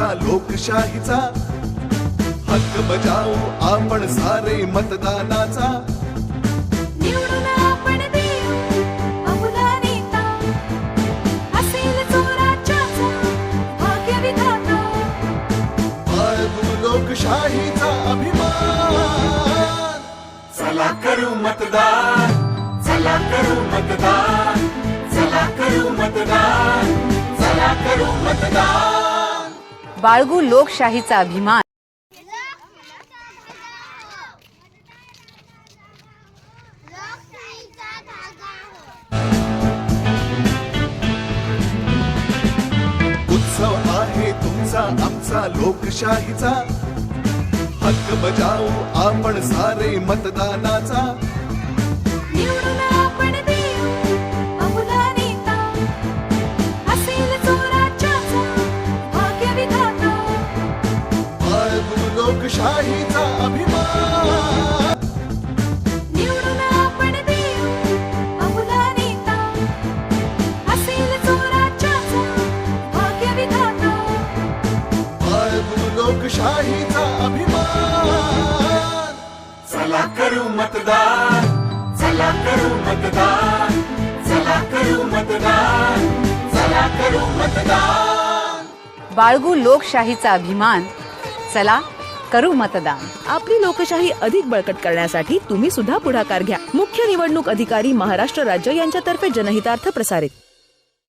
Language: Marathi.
आमचा लोकशाहीचा हक्क बजावू आपण सारे मतदानाचा। निवडून आपण देऊ अमुला नेता, असेल जो राज्याचा भाग्य विधाता। बाळगू लोकशाहीचा अभिमान, चला करू मतदान, चला करू मतदान, चला करू मतदान, चला करू मतदान। बाळगू लोकशाहीचा अभिमान। उत्सव आहे तुमचा आमचा लोकशाहीचा हक्क बजावू आपण सारे मतदानाचा। निवडून आपण देऊ अमुला नेता, असेल जो राज्याचा भाग्य विधाता। बाळगू लोकशाहीचा अभिमान, निवडून आपण देऊ अमुला नेता, असेल जो राज्याचा भाग्य विधाता। बाळगू लोकशाहीचा अभिमान, चला करू मतदान, चला करू मतदान, चला करू मतदान, चला करू मतदान। बाळगू लोकशाहीचा अभिमान, चला करू मतदान। आपली लोकशाही अधिक बळकट करण्यासाठी तुम्ही सुद्धा पुढाकार घ्या। मुख्य निवडणूक अधिकारी महाराष्ट्र राज्य यांच्यातर्फे जनहितार्थ प्रसारित।